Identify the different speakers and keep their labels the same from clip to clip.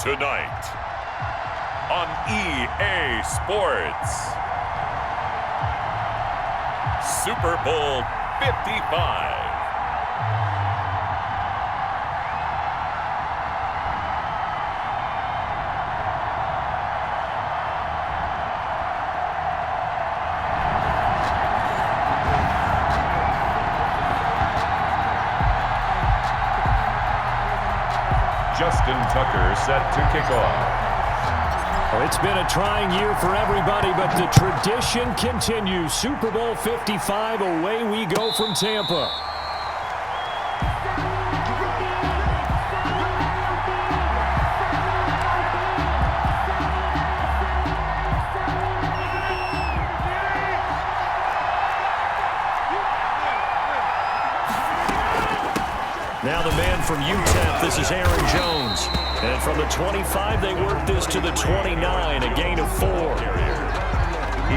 Speaker 1: Tonight on EA Sports, Super Bowl 55. Justin Tucker set to kick off.
Speaker 2: Well, it's been a trying year for everybody, but the tradition continues. Super Bowl 55, away we go from Tampa. Now the man from UTEP, this is Aaron Jones. And from the 25, they work this to the 29, a gain of 4.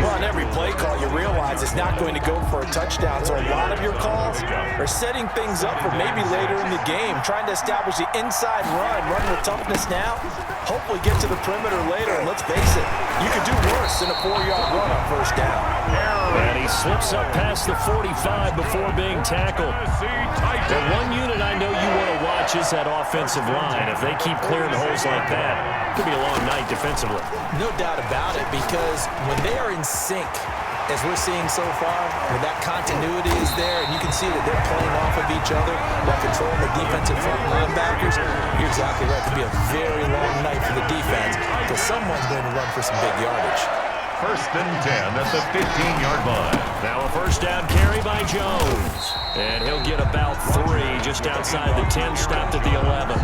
Speaker 3: Well, on every play call, you realize it's not going to go for a touchdown. So a lot of your calls are setting things up for maybe later in the game, trying to establish the inside run with toughness now. Hopefully get to the perimeter later, and let's face it, you could do worse than a 4-yard run on first down.
Speaker 2: And he slips up past the 45 before being tackled. The one unit I know you want to watch is that offensive line. If they keep clearing holes like that, it could be a long night defensively.
Speaker 3: No doubt about it, because when they are in sync, as we're seeing so far, when that continuity is there, and you can see that they're playing off of each other while controlling the defensive front linebackers, you're exactly right. It could be a very long night for the defense, because someone's going to run for some big yardage.
Speaker 1: 1st and 10 at the 15-yard line.
Speaker 2: Now a first down carry by Jones. And he'll get about 3 just outside the 10, stopped at the 11.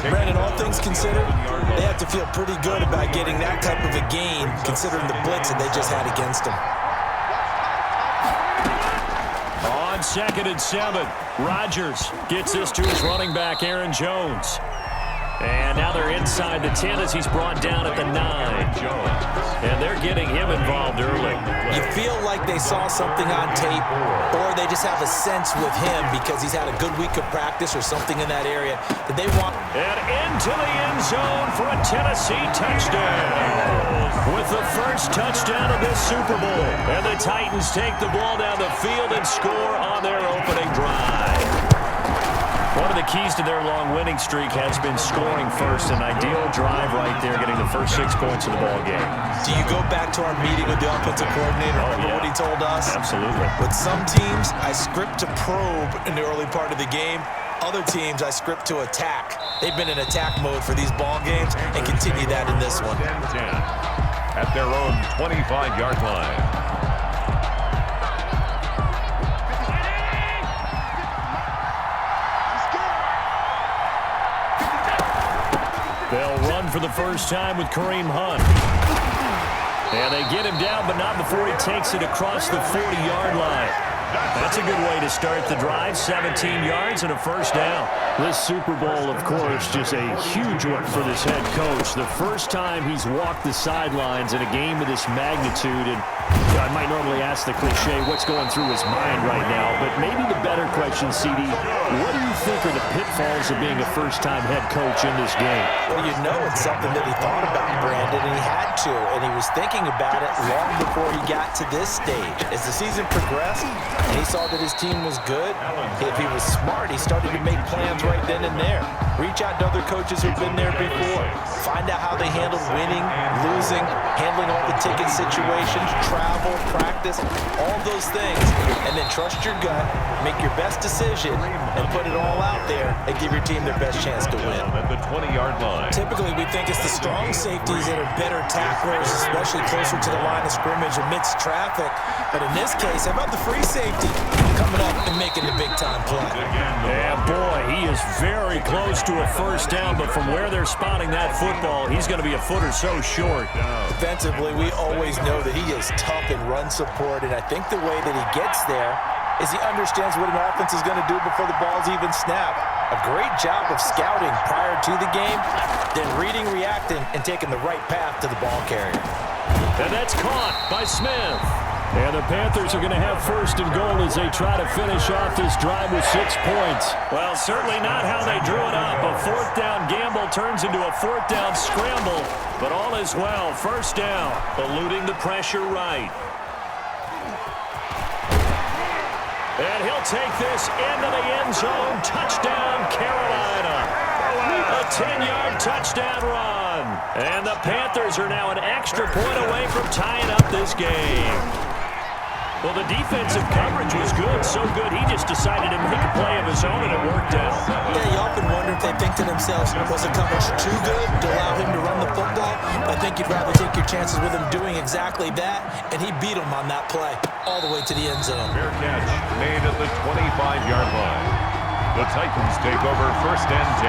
Speaker 3: Brandon, all things considered, they have to feel pretty good about getting that type of a gain, considering the blitz that they just had against them.
Speaker 2: On 2nd and 7, Rodgers gets this to his running back, Aaron Jones. And now they're inside the 10 as he's brought down at the 9. And they're getting him involved early.
Speaker 3: You feel like they saw something on tape, or they just have a sense with him because he's had a good week of practice or something in that area that they want.
Speaker 2: And into the end zone for a Tennessee touchdown. With the first touchdown of this Super Bowl. And the Titans take the ball down the field and score on their opening drive. One of the keys to their long winning streak has been scoring first. An ideal drive right there, getting the first 6 points of the ball game.
Speaker 3: Do you go back to our meeting with the offensive coordinator? Remember what he told us?
Speaker 2: Absolutely.
Speaker 3: With some teams, I script to probe in the early part of the game. Other teams, I script to attack. They've been in attack mode for these ball games and continue that in this one.
Speaker 1: 10 at their own 25-yard line.
Speaker 2: They'll run for the first time with Kareem Hunt. And they get him down, but not before he takes it across the 40-yard line. That's a good way to start the drive. 17 yards and a first down. This Super Bowl, of course, just a huge one for this head coach. The first time he's walked the sidelines in a game of this magnitude. And I might normally ask the cliche, what's going through his mind right now? But maybe the better question, CD, what do you think are the pitfalls of being a first-time head coach in this game?
Speaker 3: Well, you know it's something that he thought about, Brandon, and he had to. And he was thinking about it long before he got to this stage. As the season progressed, and he saw that his team was good, if he was smart, he started to make plans right then and there. Reach out to other coaches who've been there before. Find out how they handled winning, losing, handling all the ticket situations, travel, practice, all those things. And then trust your gut, make your best decision, and put it all out there and give your team their best chance to win.
Speaker 1: At the 20-yard line.
Speaker 3: Typically, we think it's the strong safeties that are better tacklers, especially closer to the line of scrimmage amidst traffic. But in this case, how about the free safety coming up and making the big-time play?
Speaker 2: Yeah, boy, he is very close to a first down, but from where they're spotting that football, he's going to be a foot or so short.
Speaker 3: Defensively, we always know that he is tough in run support, and I think the way that he gets there is he understands what an offense is going to do before the ball's even snapped. A great job of scouting prior to the game, then reading, reacting, and taking the right path to the ball carrier.
Speaker 2: And that's caught by Smith. And the Panthers are going to have first and goal as they try to finish off this drive with 6 points. Well, certainly not how they drew it up. A fourth down gamble turns into a fourth down scramble, but all is well. First down, eluding the pressure right. And he'll take this into the end zone. Touchdown, Carolina. A 10-yard touchdown run. And the Panthers are now an extra point away from tying up this game. Well, the defensive coverage was good, so good he just decided to make a play of his own, and it worked out.
Speaker 3: Yeah, you often wonder if they think to themselves, was the coverage too good to allow him to run the football? I think you'd rather take your chances with him doing exactly that, and he beat him on that play all the way to the end zone.
Speaker 1: Fair catch made at the 25-yard line. The Titans take over first and 10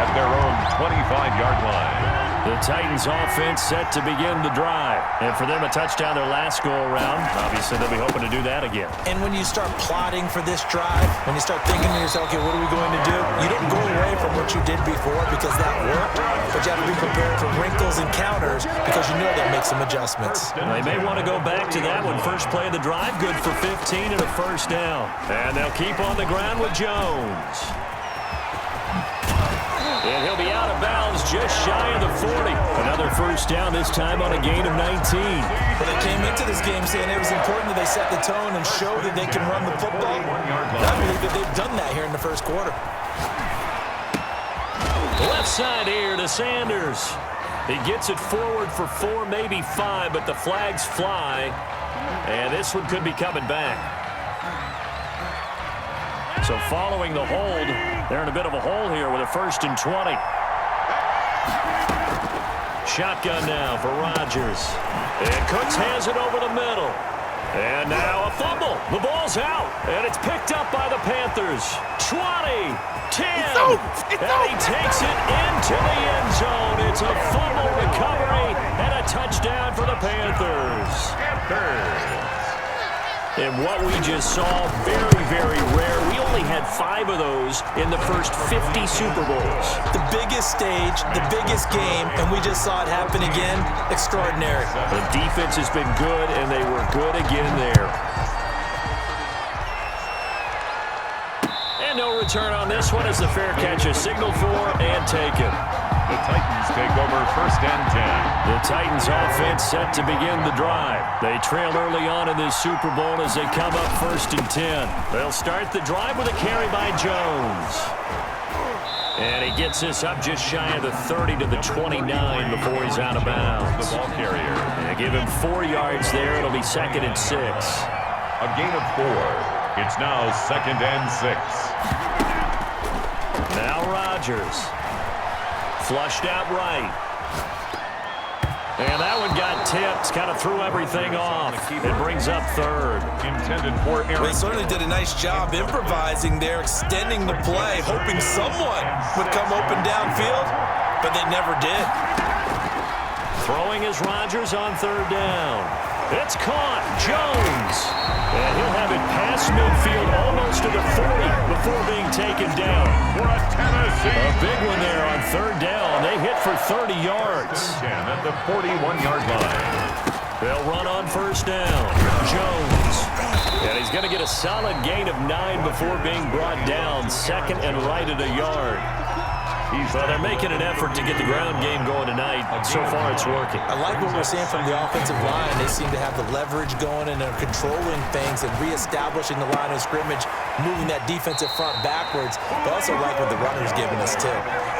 Speaker 1: at their own 25-yard line.
Speaker 2: The Titans offense set to begin the drive. And for them, a touchdown their last go-around. Obviously, they'll be hoping to do that again.
Speaker 3: And when you start plotting for this drive, when you start thinking to yourself, okay, what are we going to do? You don't go away from what you did before because that worked, but you have to be prepared for wrinkles and counters because you know they'll make some adjustments.
Speaker 2: And they may want to go back to that one. First play of the drive, good for 15 and a first down. And they'll keep on the ground with Jones. And he'll be out of bounds just shy of the 40. Another first down, this time on a gain of 19.
Speaker 3: Well, they came into this game saying it was important that they set the tone and show that they can run the football. And I believe that they've done that here in the first quarter.
Speaker 2: Left side here to Sanders. He gets it forward for 4, maybe 5, but the flags fly. And this one could be coming back. So following the hold, they're in a bit of a hole here with a first and 20. Shotgun now for Rodgers. And Cooks has it over the middle. And now a fumble. The ball's out. And it's picked up by the Panthers. 20, 10. And he takes it into the end zone. It's a fumble recovery and a touchdown for the Panthers. And what we just saw, very, very rare. We only had 5 of those in the first 50 Super Bowls.
Speaker 3: The biggest stage, the biggest game, and we just saw it happen again. Extraordinary.
Speaker 2: The defense has been good, and they were good again there. And no return on this one as the fair catch is signaled for and taken.
Speaker 1: The Titans take over first and 10.
Speaker 2: The Titans offense set to begin the drive. They trail early on in this Super Bowl as they come up first and 10. They'll start the drive with a carry by Jones. And he gets this up just shy of the 30 to the 29 before he's out of bounds.
Speaker 1: The ball carrier.
Speaker 2: They give him 4 yards there. It'll be second and 6.
Speaker 1: A gain of 4. It's now second and 6.
Speaker 2: Now Rodgers. Flushed out right. And that one got tipped. Kind of threw everything off. It brings up third.
Speaker 1: Intended for Aaron.
Speaker 3: They certainly did a nice job improvising there, extending the play, hoping someone would come open downfield, but they never did.
Speaker 2: Throwing is Rodgers on third down. It's caught. Jones. And he'll have it past midfield almost to the 40 before being taken down.
Speaker 1: For a Tennessee.
Speaker 2: A big one there on third down. They hit for 30 yards.
Speaker 1: 10 at the 41-yard line.
Speaker 2: They'll run on first down. Jones. And he's going to get a solid gain of 9 before being brought down. Second and right at a yard. Well, they're making an effort to get the ground game going tonight. So far, it's working.
Speaker 3: I like what we're seeing from the offensive line. They seem to have the leverage going and are controlling things and reestablishing the line of scrimmage, moving that defensive front backwards. But I also like what the runner's giving us, too.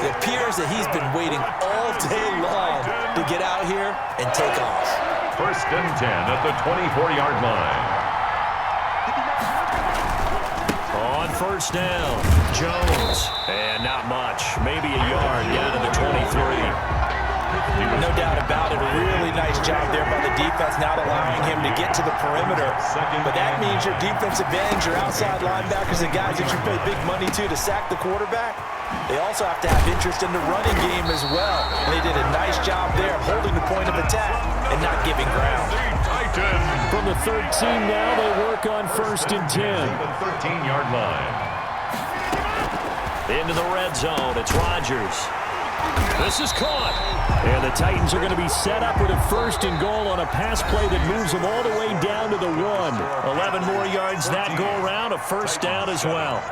Speaker 3: It appears that he's been waiting all day long to get out here and take off.
Speaker 1: First and 10 at the 24-yard line.
Speaker 2: On first down, Jones. And not much. Maybe a yard down to the 23.
Speaker 3: No doubt about it. Really nice job there by the defense, not allowing him to get to the perimeter. But that means your defensive ends, your outside linebackers, the guys that you pay big money to sack the quarterback, they also have to have interest in the running game as well. And they did a nice job there of holding the point of attack and not giving ground.
Speaker 2: From the 13 now, they work on first and 10.
Speaker 1: The 13-yard line.
Speaker 2: Into the red zone, it's Rodgers. This is caught. And the Titans are going to be set up with a 1st and goal on a pass play that moves them all the way down to the 1. 11 more yards that go around, a 1st down as well.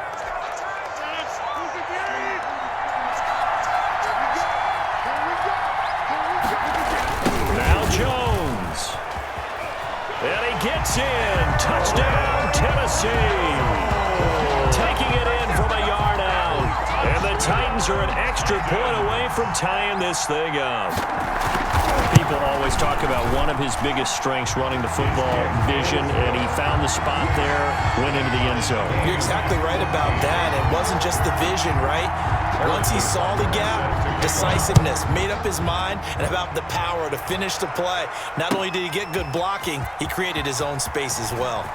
Speaker 2: Now Jones. And he gets in. Touchdown, Tennessee. Taking it in from a yard out. And the Titans are an extra point away from tying this thing up. People always talk about one of his biggest strengths running the football, vision, and he found the spot there, went into the end zone.
Speaker 3: You're exactly right about that. It wasn't just the vision, right? Once he saw the gap, decisiveness, made up his mind, and about the power to finish the play. Not only did he get good blocking, he created his own space as well.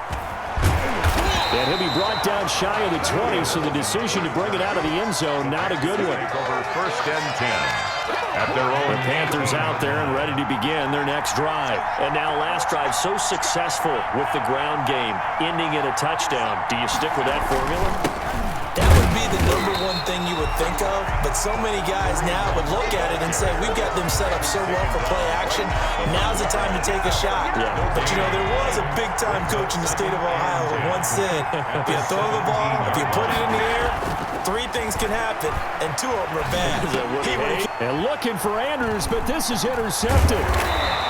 Speaker 2: And he'll be brought down shy of the 20, so the decision to bring it out of the end zone, not a good one.
Speaker 1: Over 1st and 10 at their own.
Speaker 2: The Panthers out there and ready to begin their next drive. And now last drive so successful with the ground game, ending in a touchdown. Do you stick with that formula?
Speaker 3: That would be the #1 thing you would think of, but so many guys now would look at it and say, we've got them set up so well for play action, now's the time to take a shot.
Speaker 2: Yeah.
Speaker 3: But, you know, there was a big-time coach in the state of Ohio who once said, if you throw the ball, if you put it in the air, 3 things can happen, and 2 of them are bad.
Speaker 2: And looking for Andrews, but this is intercepted.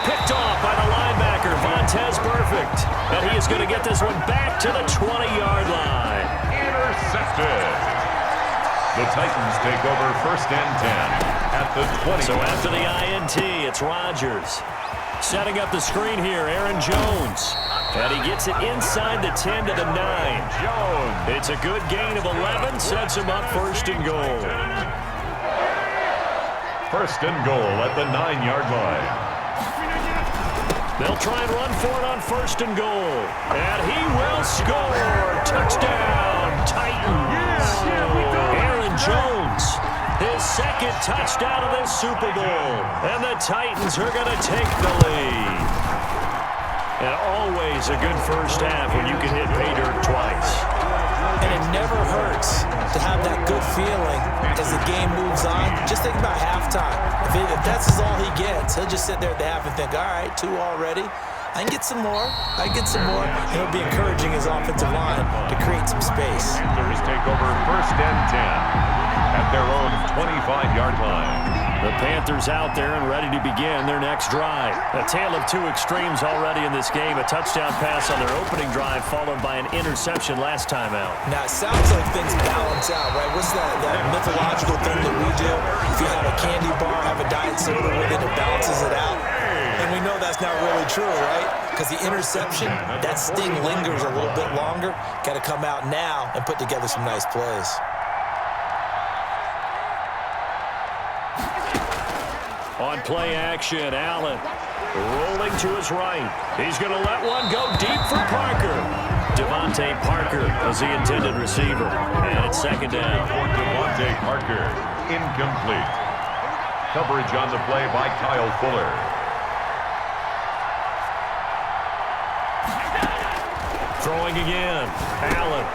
Speaker 2: Picked off by the linebacker, Vontez Perfect. And he is going to get this one back to the 20-yard line.
Speaker 1: Intercepted. The Titans take over 1st and 10 at the 20.
Speaker 2: So after the INT, it's Rodgers. Setting up the screen here, Aaron Jones. And he gets it inside the 10 to the 9.
Speaker 1: Jones.
Speaker 2: It's a good gain of 11, sets him up 1st and goal.
Speaker 1: 1st and goal at the 9-yard line.
Speaker 2: They'll try and run for it on 1st and goal. And he will score. Touchdown, Titans. Aaron Jones, his 2nd touchdown of this Super Bowl. And the Titans are going to take the lead. And always a good first half when you can hit pay dirt twice.
Speaker 3: And it never hurts to have that good feeling as the game moves on. Just think about halftime. If that's all he gets, he'll just sit there at the half and think, all right, 2 already. I can get some more. I can get some more. And he'll be encouraging his offensive line to create some space.
Speaker 1: Panthers take over 1st and 10 at their own 25-yard line.
Speaker 2: The Panthers out there and ready to begin their next drive. A tale of 2 extremes already in this game. A touchdown pass on their opening drive followed by an interception last time out.
Speaker 3: Now, it sounds like things balance out, right? What's that mythological thing that we do? If you have a candy bar, have a diet soda with it, it balances it out. And we know that's not really true, right? Because the interception, that sting lingers a little bit longer. Got to come out now and put together some nice plays.
Speaker 2: On play action, Allen rolling to his right. He's going to let one go deep for Parker. Devontae Parker is the intended receiver. And it's 2nd down.
Speaker 1: For Devontae Parker, incomplete. Coverage on the play by Kyle Fuller.
Speaker 2: Throwing again. Allen.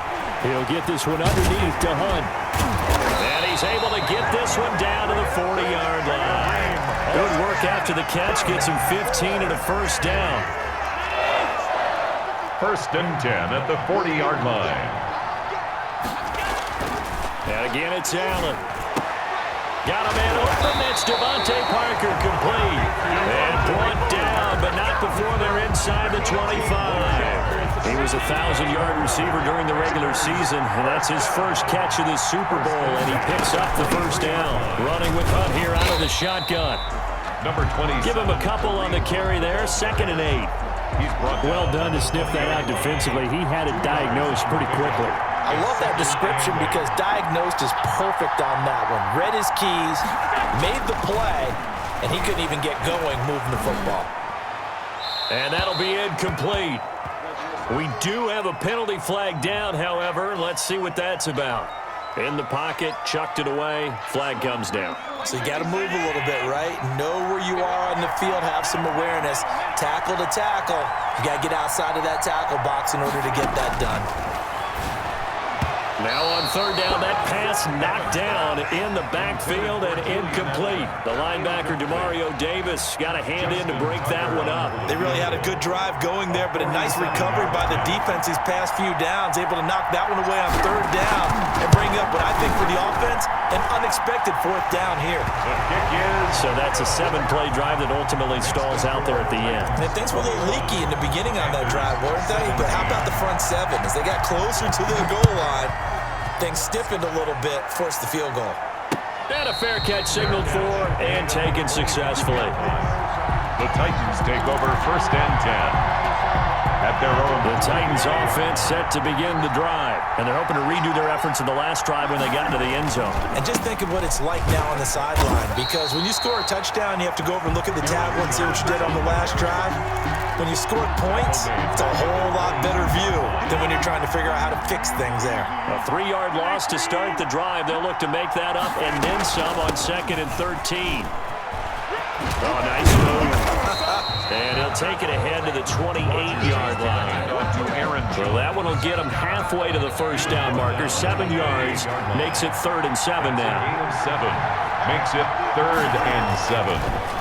Speaker 2: He'll get this one underneath to Hunt. And he's able to get this one down to the 40-yard line. Good work after the catch. Gets him 15 and a 1st down.
Speaker 1: 1st and 10 at the 40-yard line.
Speaker 2: And again, it's Allen. Got a man open. It's Devontae Parker complete. And brought down, but not before they're inside the 25. He was a 1,000-yard receiver during the regular season, and that's his first catch of this Super Bowl, and he picks up the 1st down. Running with Hunt here out of the shotgun.
Speaker 1: Number 20.
Speaker 2: Give him a couple on the carry there. 2nd and 8.
Speaker 1: He's brought
Speaker 2: well done to sniff that out defensively. He had it diagnosed pretty quickly.
Speaker 3: I love that description because diagnosed is perfect on that one. Read his keys, made the play, and he couldn't even get going moving the football.
Speaker 2: And that'll be incomplete. We do have a penalty flag down, however. Let's see what that's about. In the pocket, chucked it away, flag comes down.
Speaker 3: So you got to move a little bit, right? Know where you are on the field, have some awareness. Tackle to tackle. You got to get outside of that tackle box in order to get that done.
Speaker 2: Now on third down, that pass knocked down in the backfield and incomplete. The linebacker, Demario Davis, got a hand in to break that one up.
Speaker 3: They really had a good drive going there, but a nice recovery by the defense these past few downs, able to knock that one away on third down and bring up what I think for the offense, an unexpected fourth down here.
Speaker 1: The kick is.
Speaker 2: So that's a 7-play drive that ultimately stalls out there at the end.
Speaker 3: And things were a little leaky in the beginning on that drive, weren't they? But how about the front seven? As they got closer to the goal line, things stiffened a little bit, forced the field goal.
Speaker 2: And a fair catch signaled for and taken successfully.
Speaker 1: The Titans take over first and 10 at their own.
Speaker 2: The Titans offense set to begin the drive, and they're hoping to redo their efforts in the last drive when they got into the end zone.
Speaker 3: And just think of what it's like now on the sideline, because when you score a touchdown, you have to go over and look at the table and see what you did on the last drive. When you score points, it's a whole lot better view than when you're trying to figure out how to fix things there.
Speaker 2: A 3-yard loss to start the drive. They'll look to make that up and then some on 2nd and 13. Oh, nice move. And he'll take it ahead to the 28-yard line. So that one will get him halfway to the first down marker. 7 yards makes it 3rd and 7 now.
Speaker 1: 7 makes it 3rd and 7.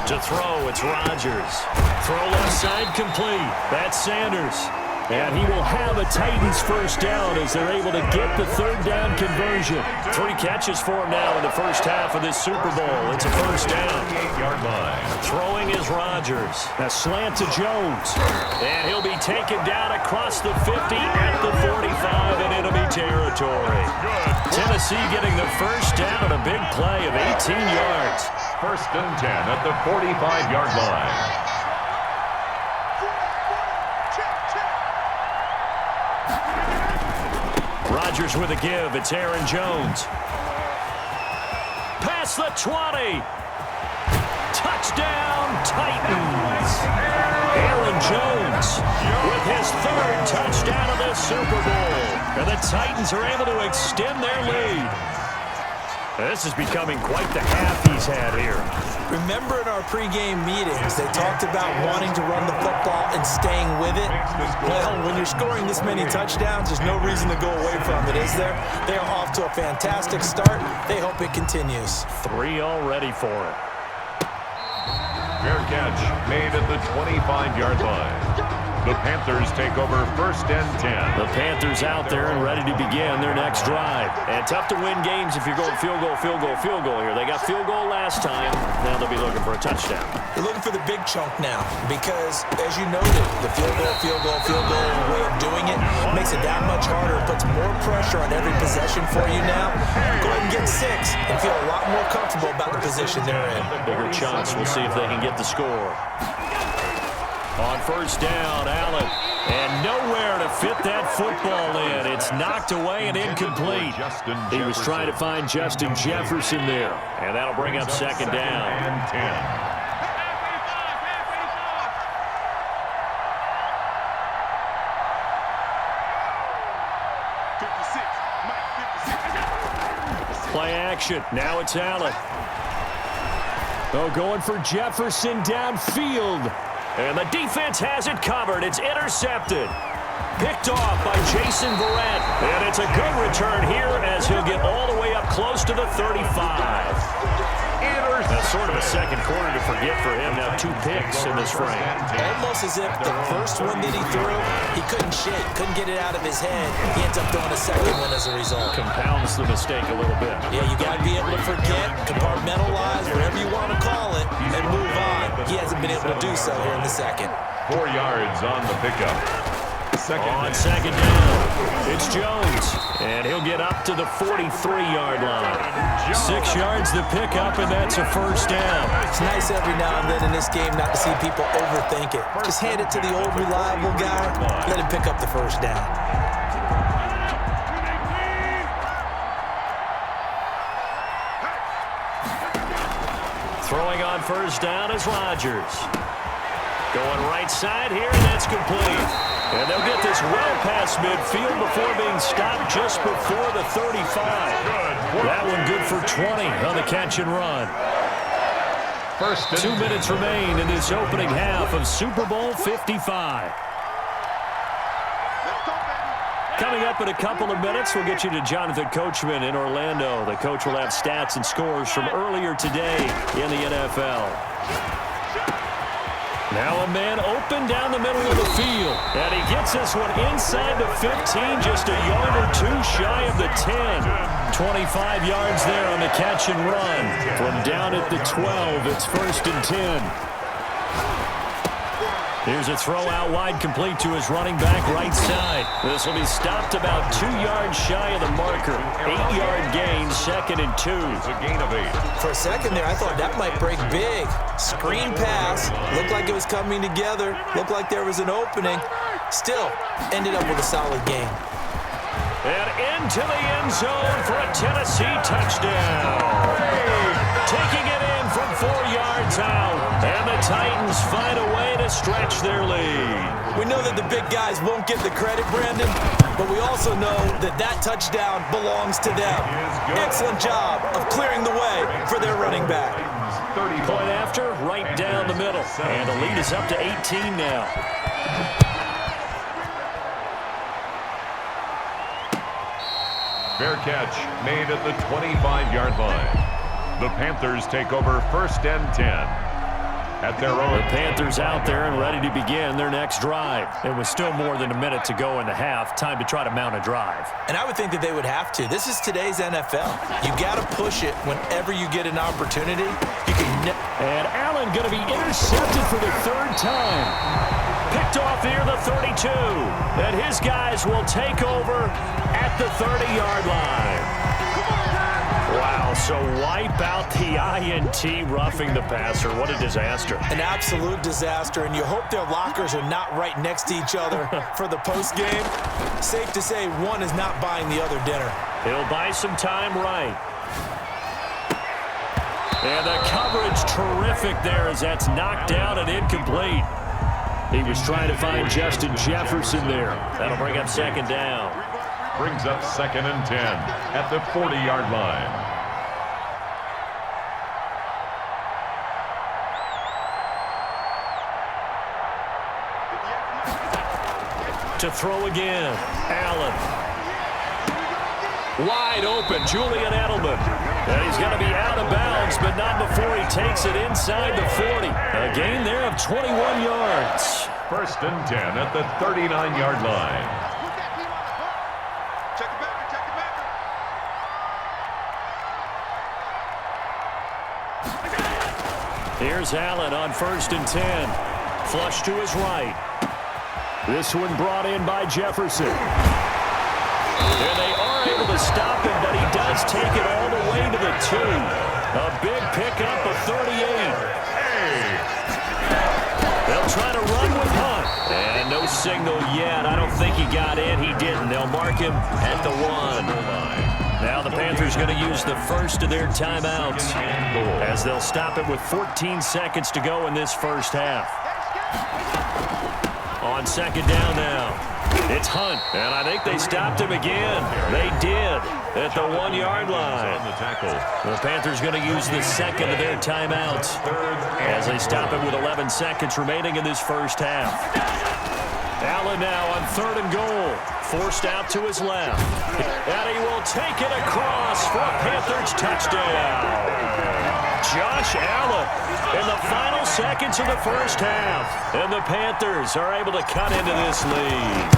Speaker 2: To throw, it's Rodgers. Throw left side complete. That's Sanders. And he will have a Titans first down as they're able to get the 3rd down conversion. 3 catches for him now in the first half of this Super Bowl. It's a first down.
Speaker 1: 8-yard line.
Speaker 2: Throwing is Rodgers. A slant to Jones. And he'll be taken down across the 50 at the 45 in enemy territory. Tennessee getting the first down, a big play of 18 yards.
Speaker 1: First and 10 at the 45-yard line.
Speaker 2: Rodgers with a give. It's Aaron Jones. Past the 20. Touchdown, Titans. Aaron Jones with his 3rd touchdown of this Super Bowl. And the Titans are able to extend their lead. This is becoming quite the half he's had here.
Speaker 3: Remember in our pregame meetings, they talked about wanting to run the football and staying with it? Well, when you're scoring this many touchdowns, there's no reason to go away from it, is there? They are off to a fantastic start. They hope it continues.
Speaker 2: 3 already for it.
Speaker 1: Fair catch made at the 25-yard line. The Panthers take over first and 10.
Speaker 2: The Panthers out there and ready to begin their next drive. And tough to win games if you're going field goal, field goal, field goal here. They got field goal last time. Now they'll be looking for a touchdown.
Speaker 3: They're looking for the big chunk now because, as you noted, the field goal way of doing it makes it that much harder. It puts more pressure on every possession for you now. Go ahead and get 6 and feel a lot more comfortable about the position they're in.
Speaker 2: Bigger chunks. We'll see if they can get the score. On first down, Allen. And nowhere to fit that football in. It's knocked away and incomplete. He was trying to find Justin Jefferson there. And that'll bring up 2nd down.
Speaker 1: And 10.
Speaker 2: Play action. Now it's Allen. Oh, going for Jefferson downfield. And the defense has it covered. It's intercepted. Picked off by Jason Verrett. And it's a good return here as he'll get all the way up close to the 35. That's sort of a second quarter to forget for him. Now 2 picks in this frame.
Speaker 3: Almost as if the first one that he threw, he couldn't shake, couldn't get it out of his head. He ends up throwing a second one as a result.
Speaker 2: Compounds the mistake a little bit.
Speaker 3: Yeah, you got to be able to forget, compartmentalize, whatever you want to call it, and move on. He hasn't been able to do so here in the second.
Speaker 1: 4 yards on the pickup.
Speaker 2: On 2nd down, it's Jones, and he'll get up to the 43-yard line. 6 yards the pickup, and that's a first down.
Speaker 3: It's nice every now and then in this game not to see people overthink it. Just hand it to the old reliable guy, let him pick up the first down.
Speaker 2: Throwing on first down is Rodgers. Going right side here, and that's complete. And they'll get this well past midfield before being stopped just before the 35. That one good for 20 on the catch and run. 2 minutes remain in this opening half of Super Bowl 55. Coming up in a couple of minutes, we'll get you to Jonathan Coachman in Orlando. The coach will have stats and scores from earlier today in the NFL. Now a man open down the middle of the field. And he gets this one inside the 15, just a yard or two shy of the 10. 25 yards there on the catch and run. From down at the 12, it's 1st and 10. Here's a throw out wide, complete to his running back right side. This will be stopped about 2 yards shy of the marker. 8-yard gain, 2nd and 2.
Speaker 1: It's a gain of 8.
Speaker 3: For a second there, I thought that might break big. Screen pass. Looked like it was coming together. Looked like there was an opening. Still, ended up with a solid game.
Speaker 2: And into the end zone for a Tennessee touchdown. Taking it in from 4 yards out. And the Titans find a way to stretch their lead.
Speaker 3: We know that the big guys won't get the credit, Brandon, but we also know that that touchdown belongs to them. Excellent job of clearing the way for their running back.
Speaker 2: Point after, right down the middle. And the lead is up to 18 now.
Speaker 1: Fair catch made at the 25-yard line. The Panthers take over 1st and 10 at their own.
Speaker 2: The Panthers out there and ready to begin their next drive. It was still more than a minute to go in the half. Time to try to mount a drive.
Speaker 3: And I would think that they would have to. This is today's NFL. You got to push it whenever you get an opportunity. You can.
Speaker 2: And Allen going to be intercepted for the 3rd time. Picked off near the 32. And his guys will take over at the 30-yard line. Wow, so wipe out the INT roughing the passer. What a disaster.
Speaker 3: An absolute disaster, and you hope their lockers are not right next to each other for the postgame. Safe to say one is not buying the other dinner.
Speaker 2: He'll buy some time right. And the coverage terrific there as that's knocked down and incomplete. He was trying to find Justin Jefferson there. That'll bring up 2nd down.
Speaker 1: Brings up 2nd and 10 at the 40-yard line.
Speaker 2: To throw again, Allen. Wide open, Julian Edelman. And he's going to be out of bounds, but not before he takes it inside the 40. A gain there of 21 yards.
Speaker 1: 1st and 10 at the 39-yard line.
Speaker 2: Here's Allen on 1st and 10. Flush to his right. This one brought in by Jefferson. And they are able to stop him, but he does take it all the way to the 2. A big pickup of 38. They'll try to run with Hunt. And no signal yet. I don't think he got in. He didn't. They'll mark him at the 1. Now the Panthers going to use the first of their timeouts as they'll stop it with 14 seconds to go in this first half. On 2nd down now, it's Hunt, and I think they stopped him again. They did at the 1-yard line. The Panthers going to use the 2nd of their timeouts as they stop it with 11 seconds remaining in this first half. Allen now on 3rd and goal, forced out to his left, and he will take it across for a Panthers touchdown. Josh Allen in the final seconds of the first half. And the Panthers are able to cut into this lead.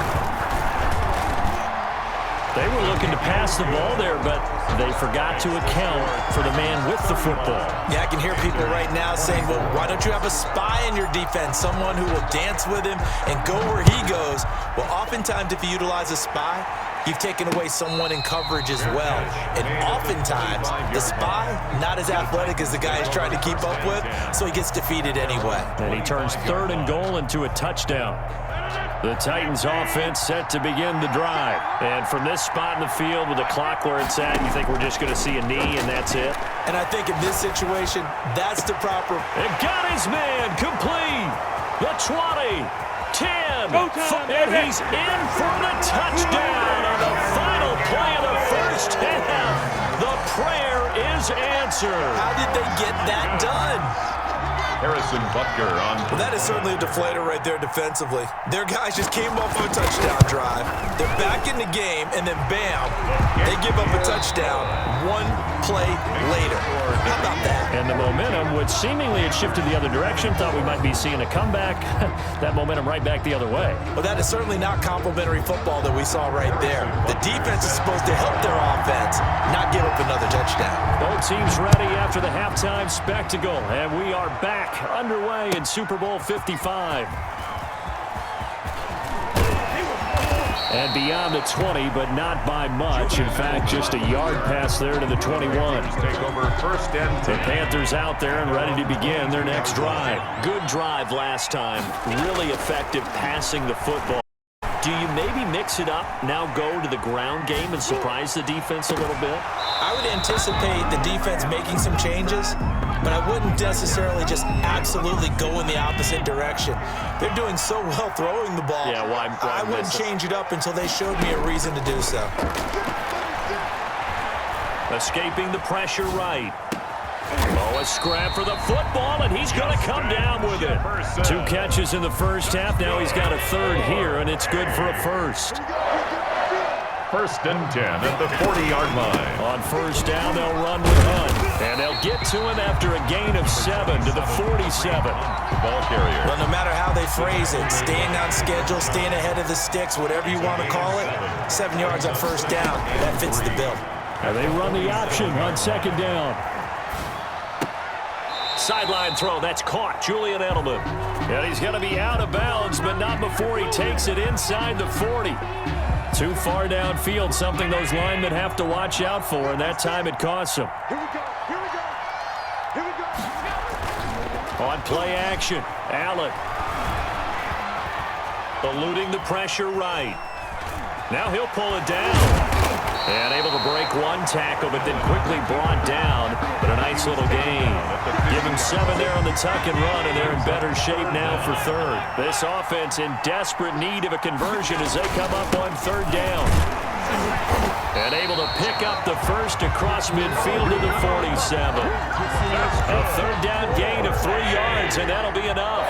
Speaker 2: They were looking to pass the ball there, but they forgot to account for the man with the football.
Speaker 3: Yeah, I can hear people right now saying, well, why don't you have a spy in your defense, someone who will dance with him and go where he goes? Well, oftentimes if you utilize a spy, you've taken away someone in coverage as well. And oftentimes, the spy, not as athletic as the guy he's trying to keep up with, so he gets defeated anyway.
Speaker 2: And he turns 3rd and goal into a touchdown. The Titans offense set to begin the drive. And from this spot in the field with the clock where it's at, you think we're just going to see a knee and that's it?
Speaker 3: And I think in this situation, that's the proper.
Speaker 2: And got his man complete. The 20, 10, and he's in for the touchdown on the final play of the first half. The prayer is answered.
Speaker 3: How did they get that done?
Speaker 1: Harrison Butker on.
Speaker 3: Well, that is certainly a deflator right there defensively. Their guys just came off of a touchdown drive. Their back in the game, and then bam, they give up a touchdown one play later. How about that?
Speaker 2: And the momentum, which seemingly had shifted the other direction, thought we might be seeing a comeback. That momentum right back the other way.
Speaker 3: Well, that is certainly not complimentary football that we saw right there. The defense is supposed to help their offense, not give up another touchdown.
Speaker 2: Both teams ready after the halftime spectacle, and we are back underway in Super Bowl 55. And beyond the 20, but not by much. In fact, just a yard pass there to the 21.
Speaker 1: Take over first and 10.
Speaker 2: The Panthers out there and ready to begin their next drive. Good drive last time. Really effective passing the football. Do you maybe mix it up, now go to the ground game and surprise the defense a little bit?
Speaker 3: I would anticipate the defense making some changes, but I wouldn't necessarily just absolutely go in the opposite direction. They're doing so well throwing the ball.
Speaker 2: Yeah, why
Speaker 3: I wouldn't change it up until they showed me a reason to do so.
Speaker 2: Escaping the pressure right. Oh, a scrap for the football, and he's going to come down with it. 2 catches in the first half. Now he's got a third here, and it's good for a first.
Speaker 1: First and 10 at the 40-yard line.
Speaker 2: On first down, they'll run with Hunt. And they'll get to him after a gain of 7 to the 47.
Speaker 1: Ball carrier.
Speaker 3: Well, no matter how they phrase it, staying on schedule, staying ahead of the sticks, whatever you want to call it, 7 yards on first down, that fits the bill.
Speaker 2: And they run the option on second down. Sideline throw, that's caught. Julian Edelman. And he's going to be out of bounds, but not before he takes it inside the 40. Too far downfield, something those linemen have to watch out for, and that time it costs them.
Speaker 4: Here we go.
Speaker 2: On play action, Allen. Eluding the pressure right. Now he'll pull it down. And able to break one tackle, but then quickly brought down. But a nice little gain. Give him 7 there on the tuck and run, and they're in better shape now for third. This offense in desperate need of a conversion as they come up on third down. And able to pick up the first across midfield to the 47. A third down gain of 3 yards, and that'll be enough.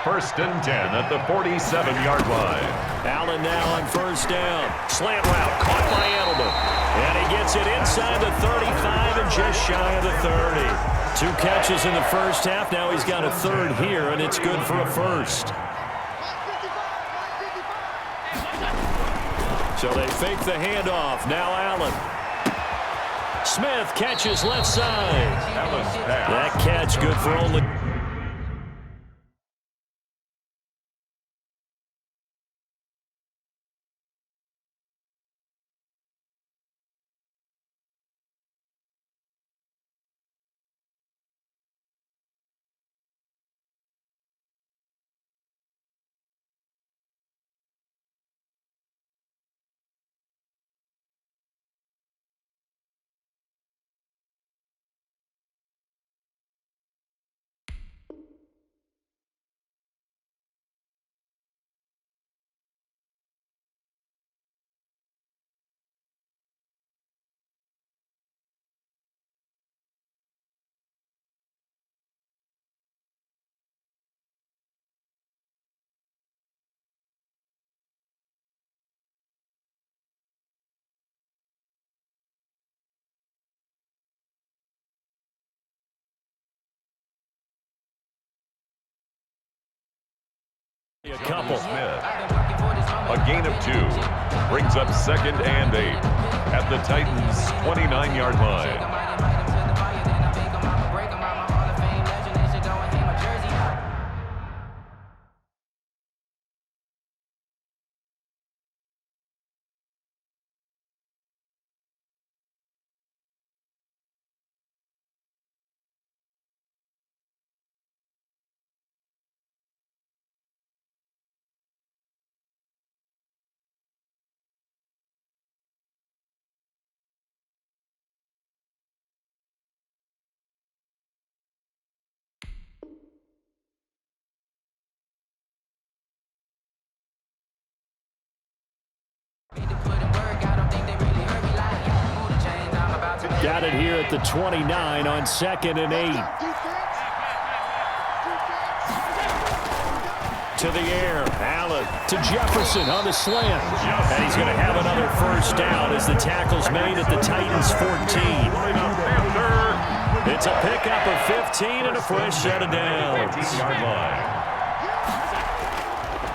Speaker 1: First and 10 at the 47-yard line.
Speaker 2: Allen now on first down. Slant route caught by Edelman. And he gets it inside the 35 and just shy of the 30. 2 catches in the first half. Now he's got a third here, and it's good for a first. So they fake the handoff. Now Allen. Smith catches left side. That catch good for only... A couple.
Speaker 1: Smith. A gain of 2. Brings up second and 8 at the Titans' 29-yard line.
Speaker 2: Got it here at the 29 on second and 8. To the air, Allen to Jefferson on the slant. And he's going to have another first down as the tackle's made at the Titans 14. It's a pickup of 15 and a fresh set of downs.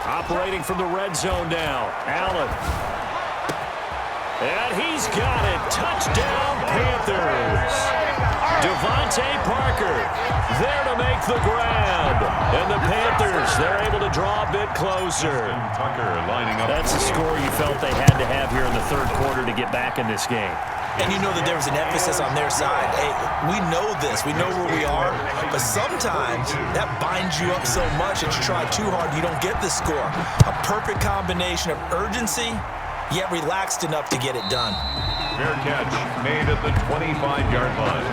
Speaker 2: Operating from the red zone now, Allen. And he's got it. Touchdown, Panthers. Devontae Parker there to make the grab. And the Panthers, they're able to draw a bit closer.
Speaker 1: Tucker lining up.
Speaker 2: That's the score you felt they had to have here in the third quarter to get back in this game.
Speaker 3: And you know that there was an emphasis on their side. Hey, we know this. We know where we are. But sometimes that binds you up so much that you try too hard, you don't get the score. A perfect combination of urgency, yet relaxed enough to get it done.
Speaker 1: Fair catch made at the 25-yard line.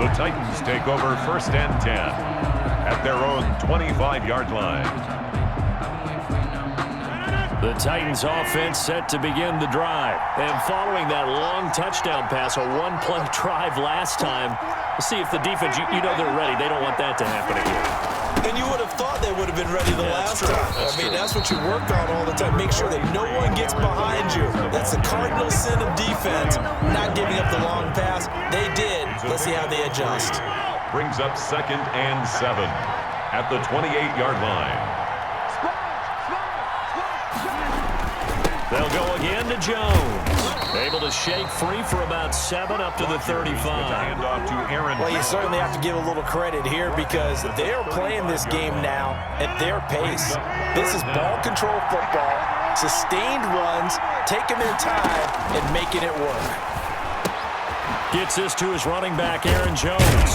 Speaker 1: The Titans take over first and 10 at their own 25-yard line.
Speaker 2: The Titans offense set to begin the drive. And following that long touchdown pass, a one-play drive last time, let's see if the defense, you know they're ready. They don't want that to happen again.
Speaker 3: And you would have thought they would have been ready the last time. That's what you work on all the time. Make sure that no one gets behind you. That's the cardinal sin of defense, not giving up the long pass. They did. Let's see how they adjust.
Speaker 1: Brings up second and 7 at the 28-yard line.
Speaker 2: They'll go again to Jones. Able to shake free for about 7 up to the 35.
Speaker 1: Handoff to Aaron.
Speaker 3: Well, you certainly have to give a little credit here because they're playing this game now at their pace. This is ball control football, sustained runs, taking their time, and making it work.
Speaker 2: Gets this to his running back, Aaron Jones.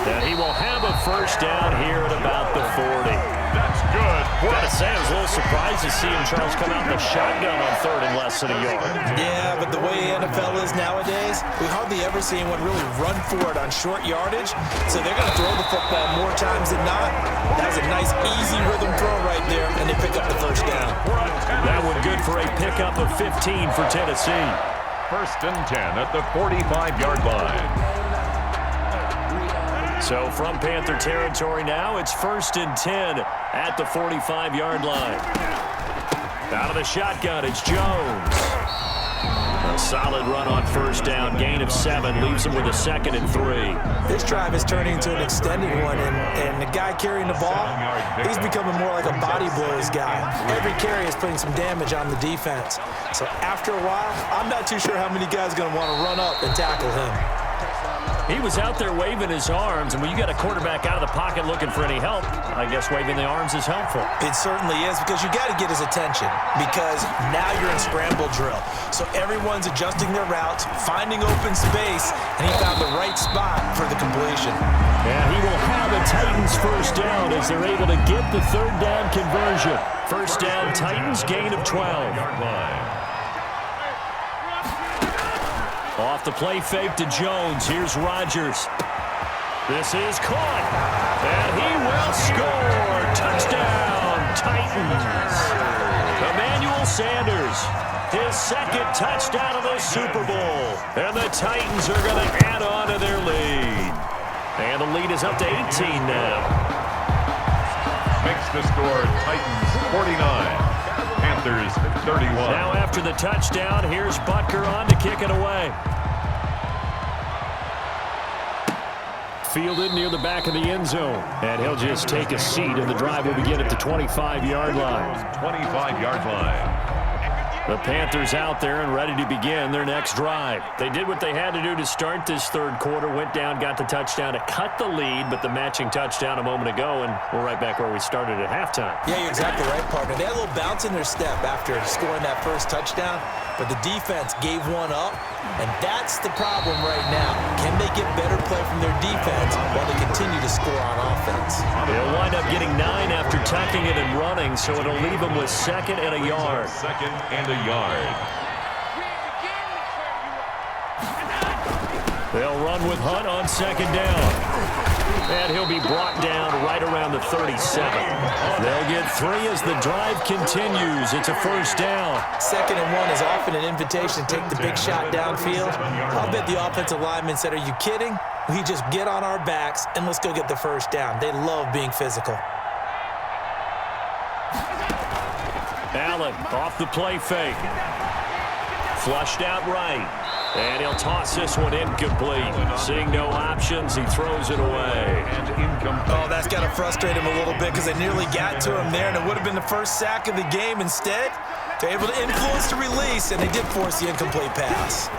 Speaker 2: And he will have a first down here at about the 40.
Speaker 1: That's good.
Speaker 2: Gotta say, I was a little surprised to see him, Charles, come out in the shotgun on third and less than a yard.
Speaker 3: Yeah, but the way the NFL is nowadays, we hardly ever see anyone really run for it on short yardage. So they're going to throw the football more times than not. That was a nice, easy rhythm throw right there, and they pick up the first down.
Speaker 2: That one good for a pickup of 15 for Tennessee.
Speaker 1: First and 10 at the 45-yard line.
Speaker 2: So from Panther territory now, it's first and 10 at the 45-yard line. Out of the shotgun, it's Jones. A solid run on first down, gain of 7, leaves him with a second and 3.
Speaker 3: This drive is turning into an extended one, and the guy carrying the ball, he's becoming more like a body blows guy. Every carry is putting some damage on the defense. So after a while, I'm not too sure how many guys are going to want to run up and tackle him.
Speaker 2: He was out there waving his arms, and when you got a quarterback out of the pocket looking for any help, I guess waving the arms is helpful.
Speaker 3: It certainly is, because you got to get his attention, because now you're in scramble drill. So everyone's adjusting their routes, finding open space, and he found the right spot for the completion.
Speaker 2: And he will have a Titans first down as they're able to get the third down conversion. First down, Titans, gain of 12. Off the play fake to Jones. Here's Rodgers. This is caught. And he will score. Touchdown, Titans. Emmanuel Sanders, his second touchdown of the Super Bowl. And the Titans are going to add on to their lead. And the lead is up to 18 now.
Speaker 1: Makes the score Titans 49. Panthers 31.
Speaker 2: Now after the touchdown, here's Butker on to kick it away. Fielded near the back of the end zone. And he'll just take a seat, and the drive will begin at the 25-yard line.
Speaker 1: 25-yard line.
Speaker 2: The Panthers out there and ready to begin their next drive. They did what they had to do to start this third quarter, went down, got the touchdown to cut the lead, but the matching touchdown a moment ago, and we're right back where we started at halftime.
Speaker 3: Yeah, you're exactly right, partner. They had a little bounce in their step after scoring that first touchdown, but the defense gave one up, and that's the problem right now. Can they get better play from their defense while they continue to score on offense?
Speaker 2: They'll wind up getting 9 after tucking it and running, so it'll leave them with second and a yard.
Speaker 1: Second and a yard.
Speaker 2: They'll run with Hunt on second down. And he'll be brought down right around the 37. They'll get 3 as the drive continues. It's a first down.
Speaker 3: Second and 1 is often an invitation to take the big shot downfield. I'll bet the offensive lineman said, "Are you kidding? We just get on our backs and let's go get the first down." They love being physical.
Speaker 2: Allen off the play fake. Flushed out right. And he'll toss this one incomplete. Seeing no options, he throws it away.
Speaker 1: And incomplete.
Speaker 3: Oh, that's got to frustrate him a little bit because they nearly got to him there, and it would have been the first sack of the game. Instead, they're able to influence the release, and they did force the incomplete pass.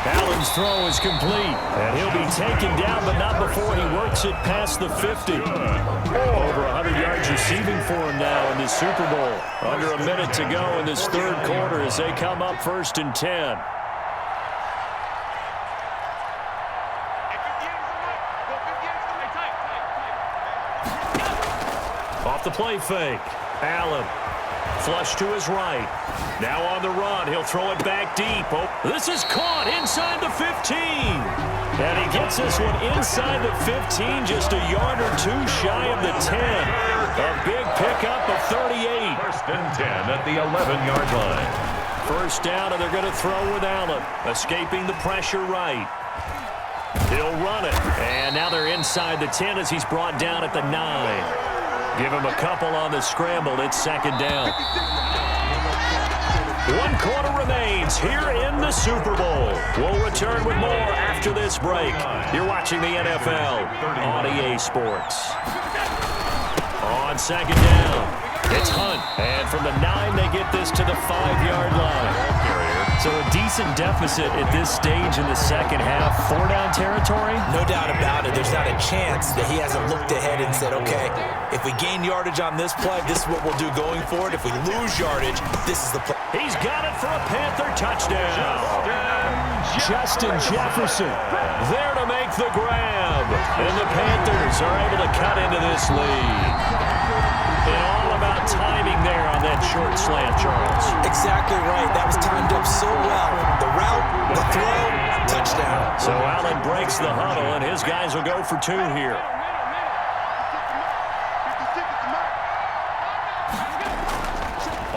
Speaker 2: Allen's throw is complete, and he'll be taken down, but not before he works it past the 50. Over 100 yards receiving for him now in this Super Bowl. Under a minute to go in this third quarter as they come up 1st and 10. Off the play fake. Allen. Flush to his right. Now on the run. He'll throw it back deep. Oh, this is caught inside the 15. And he gets this one inside the 15, just a yard or two shy of the 10. A big pickup of 38.
Speaker 1: 1st and 10 at the 11-yard line.
Speaker 2: First down, and they're going to throw with Allen. Escaping the pressure right. He'll run it. And now they're inside the 10 as he's brought down at the 9. Give him a couple on the scramble. It's 2nd down. 1 quarter remains here in the Super Bowl. We'll return with more after this break. You're watching the NFL on EA Sports. On 2nd down, it's Hunt. And from the 9, they get this to the 5-yard line. So a decent deficit at this stage in the second half. 4-down territory?
Speaker 3: No doubt about it. There's not a chance that he hasn't looked ahead and said, okay, if we gain yardage on this play, this is what we'll do going forward. If we lose yardage, this is the play.
Speaker 2: He's got it for a Panther touchdown. Justin Jefferson there to make the grab. And the Panthers are able to cut into this lead. And all about timing there on that short slant, Charles.
Speaker 3: Exactly right. That was timed up so well. The route, the throw, touchdown.
Speaker 2: So Allen breaks the huddle, and his guys will go for 2 here.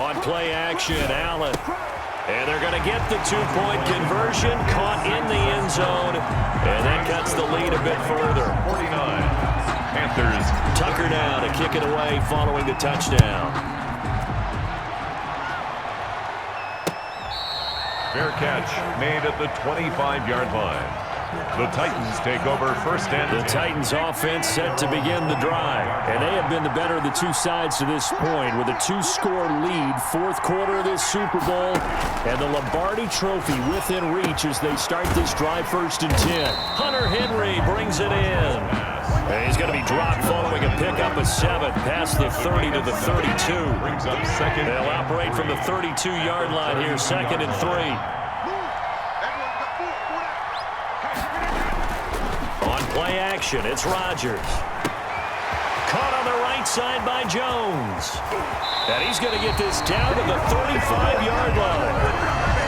Speaker 2: On play action, Allen. And they're going to get the 2-point conversion, caught in the end zone, and that cuts the lead a bit further.
Speaker 1: 49. Panthers.
Speaker 2: Tucker now to kick it away following the touchdown.
Speaker 1: Fair catch made at the 25-yard line. The Titans take over 1st and 10.
Speaker 2: The Titans offense set to begin the drive. And they have been the better of the two sides to this point with a 2-score lead. 4th quarter of this Super Bowl. And the Lombardi Trophy within reach as they start this drive 1st and 10. Hunter Henry brings it in. And he's going to be dropped following a pickup of 7 past the 30 to the 32.
Speaker 1: Brings up 2nd.
Speaker 2: They'll operate from the 32-yard line here, 2nd and 3. Play action, it's Rodgers. Caught on the right side by Jones. And he's going to get this down to the 35-yard line.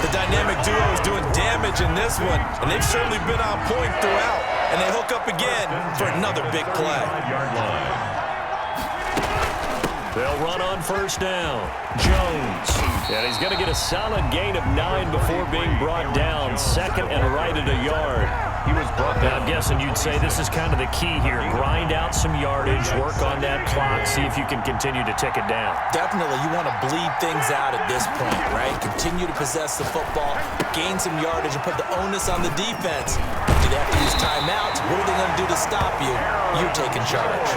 Speaker 3: The dynamic duo is doing damage in this one, and they've certainly been on point throughout. And they hook up again for another big play.
Speaker 2: They'll run on 1st down. Jones. And he's going to get a solid gain of 9 before being brought down. 2nd and right at a yard.
Speaker 1: He was brought down.
Speaker 2: I'm guessing you'd say this is kind of the key here. Grind out some yardage, work on that clock, see if you can continue to tick it down.
Speaker 3: Definitely, you want to bleed things out at this point, right? Continue to possess the football, gain some yardage, and put the onus on the defense. Do they have to use timeouts? What are they going to do to stop you? You're taking charge.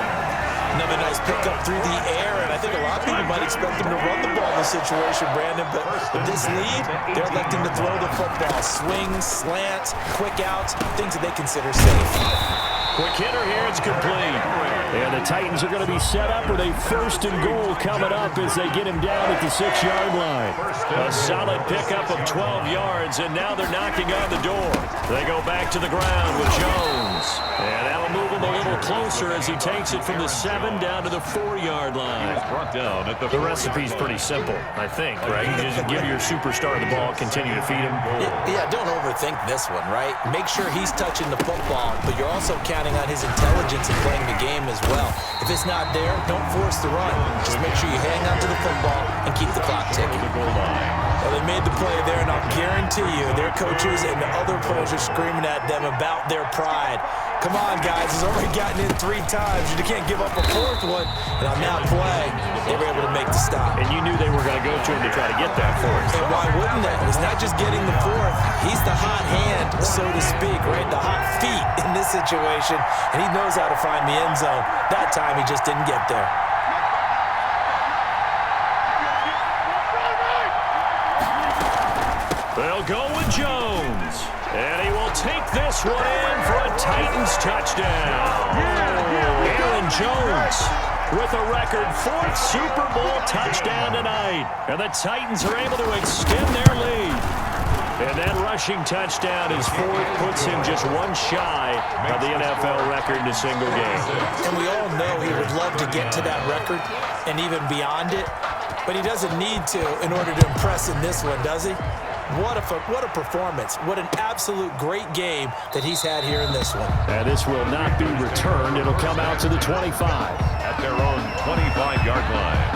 Speaker 3: Another nice pickup through the air, and I think a lot of people might expect them to run the ball in this situation, Brandon, but with this lead, they're electing to throw the football. Swings, slants, quick outs, things that they consider safe.
Speaker 2: Quick hitter here, it's complete. And the Titans are going to be set up with a 1st and goal coming up as they get him down at the 6-yard line. A solid pickup of 12 yards, and now they're knocking on the door. They go back to the ground with Jones. And that'll move him a little closer as he takes it from the 7 down to the 4-yard line.
Speaker 1: Brought down at the
Speaker 2: recipe's pretty simple, I think, right? You just give your superstar the ball, continue to feed him.
Speaker 3: Yeah, don't overthink this one, right? Make sure he's touching the football, but you're also counting on his intelligence in playing the game as well. If it's not there, don't force the run. Just make sure you hang on to the football and keep the clock ticking. Well, they made the play there, and I'll guarantee you their coaches and the other players are screaming at them about their pride. Come on, guys. He's already gotten in 3 times. You can't give up a 4th one. And on that play, they were able to make the stop.
Speaker 2: And you knew they were going to go to him to try to get that 4th.
Speaker 3: And why wouldn't they? It's not just getting the 4th. He's the hot hand, so to speak, right? The hot feet in this situation. And he knows how to find the end zone. That time, he just didn't get there.
Speaker 2: They'll go with Jones. And he will take this one in for a Titans touchdown. Aaron Jones with a record 4th Super Bowl touchdown tonight. And the Titans are able to extend their lead. And that rushing touchdown is 4th, puts him just one shy of the NFL record in a single game.
Speaker 3: And we all know he would love to get to that record and even beyond it. But he doesn't need to in order to impress in this one, does he? What a performance. What an absolute great game that he's had here in this one.
Speaker 2: And this will not be returned. It'll come out to the 25.
Speaker 1: At their own 25-yard line.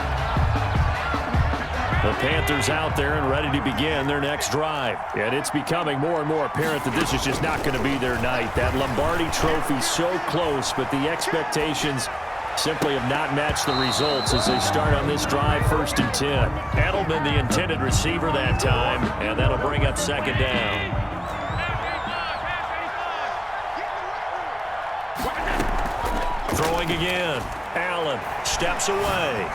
Speaker 2: The Panthers out there and ready to begin their next drive. And it's becoming more and more apparent that this is just not going to be their night. That Lombardi trophy so close, but the expectations simply have not matched the results as they start on this drive, 1st and 10. Edelman, the intended receiver that time, and that'll bring up 2nd down. Throwing again. Allen steps away.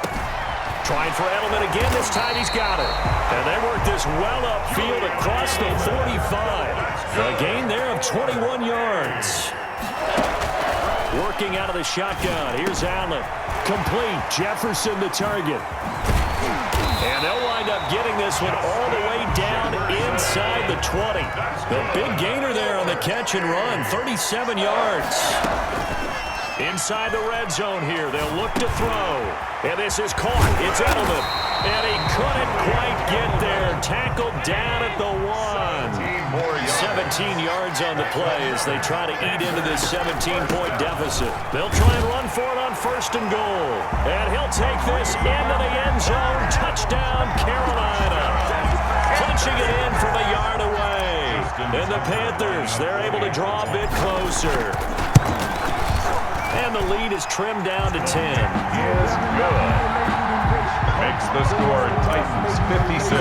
Speaker 2: Trying for Edelman again. This time he's got it. And they work this well upfield across the 45. A gain there of 21 yards. Working out of the shotgun. Here's Allen. Complete. Jefferson the target. And they'll wind up getting this one all the way down inside the 20. The big gainer there on the catch and run. 37 yards. Inside the red zone here. They'll look to throw. And this is caught. It's Edelman. And he couldn't quite get there. Tackled down at the 1. 17 yards on the play as they try to eat into this 17-point deficit. They'll try and run for it on 1st and goal. And he'll take this into the end zone. Touchdown, Carolina. Punching it in from a yard away. And the Panthers, they're able to draw a bit closer. And the lead is trimmed down to 10.
Speaker 1: Is good. Makes the score Titans 56.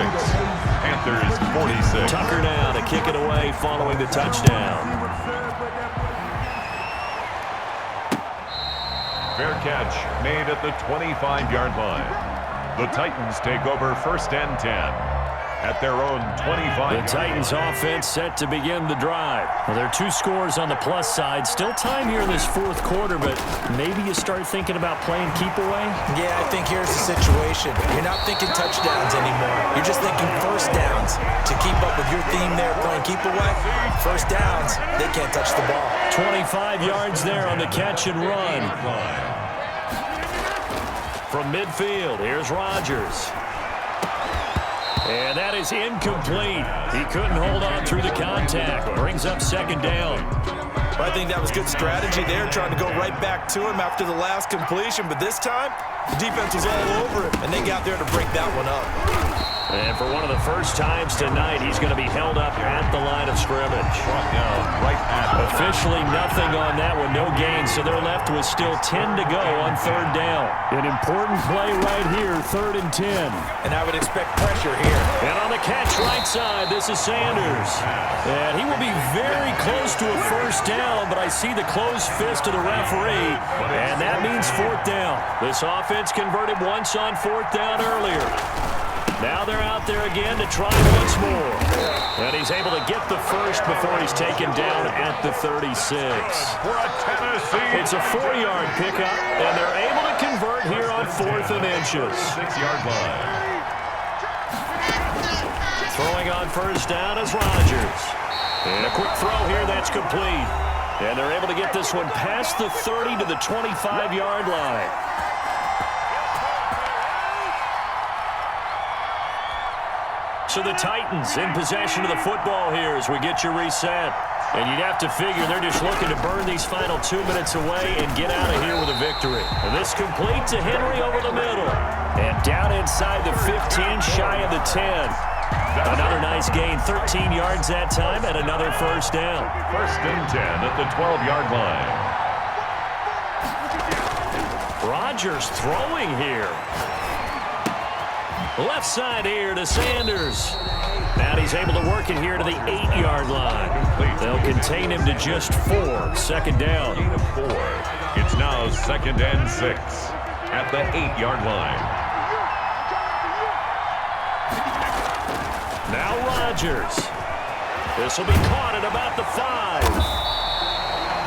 Speaker 1: Panthers 46.
Speaker 2: Tucker now to kick it away following the touchdown.
Speaker 1: Fair catch made at the 25-yard line. The Titans take over 1st and 10. At their own 25.
Speaker 2: The Titans offense set to begin the drive. Well, there are 2 scores on the plus side. Still time here in this 4th quarter, but maybe you start thinking about playing keep away?
Speaker 3: Yeah, I think here's the situation. You're not thinking touchdowns anymore. You're just thinking 1st downs. To keep up with your theme there, playing keep away, 1st downs, they can't touch the ball.
Speaker 2: 25 yards there on the catch and run. From midfield, here's Rodgers. And that is incomplete. He couldn't hold on through the contact. Brings up 2nd down.
Speaker 3: I think that was good strategy there, trying to go right back to him after the last completion. But this time, the defense was all over him, and they got there to break that one up.
Speaker 2: And for one of the first times tonight, he's going to be held up at the line of scrimmage. Officially nothing on that one, no gain, so they're left with still 10 to go on 3rd down. An important play right here, 3rd and 10.
Speaker 3: And I would expect pressure here.
Speaker 2: And on the catch right side, this is Sanders. And he will be very close to a 1st down, but I see the closed fist of the referee, and that means 4th down. This offense converted once on 4th down earlier. Now they're out there again to try once more. And he's able to get the 1st before he's taken down at the 36. It's a 4-yard pickup, and they're able to convert here on 4th and inches.
Speaker 1: 6-yard line.
Speaker 2: Throwing on 1st down is Rodgers. And a quick throw here that's complete. And they're able to get this one past the 30 to the 25-yard line. So the Titans in possession of the football here as we get you reset. And you'd have to figure they're just looking to burn these final 2 minutes away and get out of here with a victory. And this complete to Henry over the middle. And down inside the 15, shy of the 10. Another nice nice gain, 13 yards that time, and another first down.
Speaker 1: 1st and 10 at the 12-yard line.
Speaker 2: Rodgers throwing here. Left side here to Sanders. Now he's able to work it here to the 8-yard line. They'll contain him to just 4. Second down.
Speaker 1: Gain of 4. It's now 2nd and 6 at the 8-yard line.
Speaker 2: Now Rodgers. This will be caught at about the 5.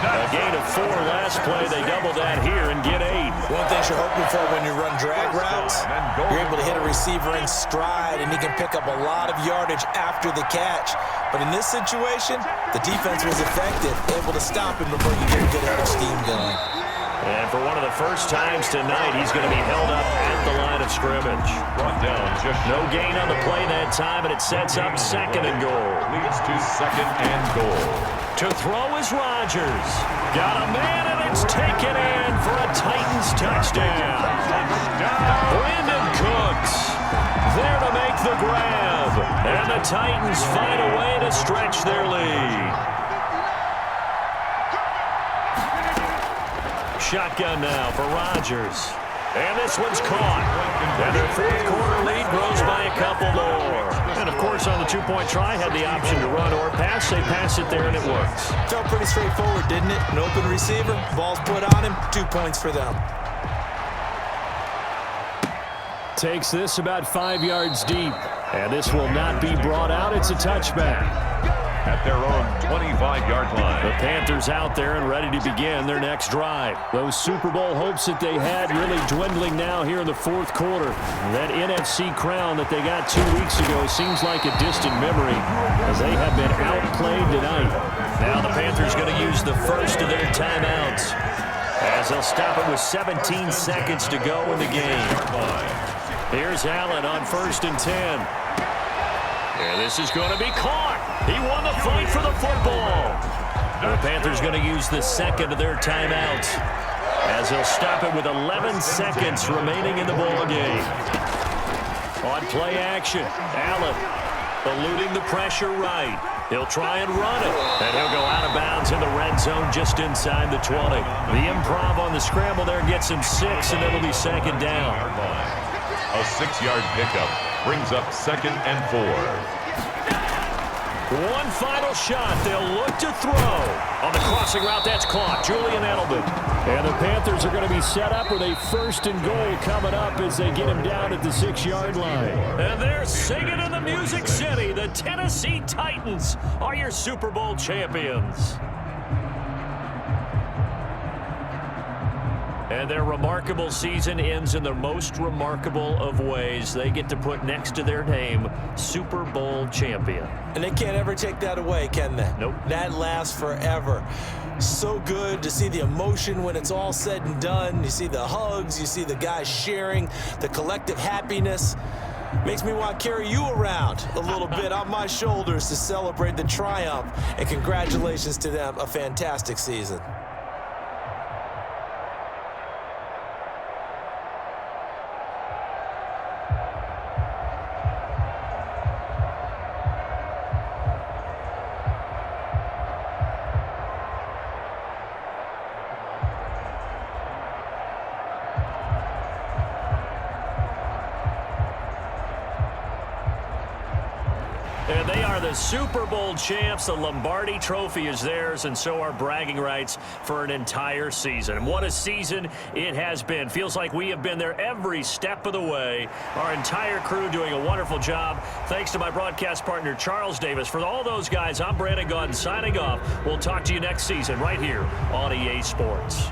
Speaker 2: A gain of 4 last play. They double that here and get 8.
Speaker 3: One thing you're hoping for when you run drag routes, you're able to hit a receiver in stride, and he can pick up a lot of yardage after the catch. But in this situation, the defense was effective, able to stop him before you get a good head of steam going.
Speaker 2: And for one of the first times tonight, he's going to be held up at the line of scrimmage.
Speaker 1: Brought down just
Speaker 2: no gain on the play that time, and it sets up 2nd and goal.
Speaker 1: Leads to 2nd and goal.
Speaker 2: To throw is Rodgers. Got a man, and it's taken in for a Titans touchdown. Brandon Cooks there to make the grab. And the Titans find a way to stretch their lead. Shotgun now for Rodgers. And this one's caught. And their 4th quarter lead grows by a couple more. And, of course, on the 2-point try, had the option to run or pass. They pass it there, and it works.
Speaker 3: Felt pretty straightforward, didn't it? An open receiver, ball's put on him, 2 points for them.
Speaker 2: Takes this about 5 yards deep. And this will not be brought out. It's a touchback.
Speaker 1: At their own 25-yard line.
Speaker 2: The Panthers out there and ready to begin their next drive. Those Super Bowl hopes that they had really dwindling now here in the 4th quarter. That NFC crown that they got 2 weeks ago seems like a distant memory as they have been outplayed tonight. Now the Panthers going to use the first of their timeouts as they'll stop it with 17 seconds to go in the game. Here's Allen on 1st and 10. And this is going to be caught. He won the fight for the football. The Panthers going to use the 2nd of their timeouts as they'll stop it with 11 seconds remaining in the ball game. On play action, Allen eluding the pressure right. He'll try and run it, and he'll go out of bounds in the red zone just inside the 20. The improv on the scramble there gets him 6, and it'll be 2nd down.
Speaker 1: A 6-yard pickup brings up 2nd and 4.
Speaker 2: One final shot. They'll look to throw. On the crossing route, that's caught. Julian Edelman. And the Panthers are going to be set up with a 1st and goal coming up as they get him down at the 6-yard line. And they're singing in the Music City. The Tennessee Titans are your Super Bowl champions. And their remarkable season ends in the most remarkable of ways. They get to put next to their name, Super Bowl champion.
Speaker 3: And they can't ever take that away, can they?
Speaker 2: Nope.
Speaker 3: That lasts forever. So good to see the emotion when it's all said and done. You see the hugs, you see the guys sharing, the collective happiness. Makes me want to carry you around a little bit on my shoulders to celebrate the triumph. And congratulations to them, a fantastic season.
Speaker 2: And they are the Super Bowl champs. The Lombardi Trophy is theirs, and so are bragging rights for an entire season. And what a season it has been. Feels like we have been there every step of the way. Our entire crew doing a wonderful job. Thanks to my broadcast partner, Charles Davis. For all those guys, I'm Brandon Gunn signing off. We'll talk to you next season right here on EA Sports.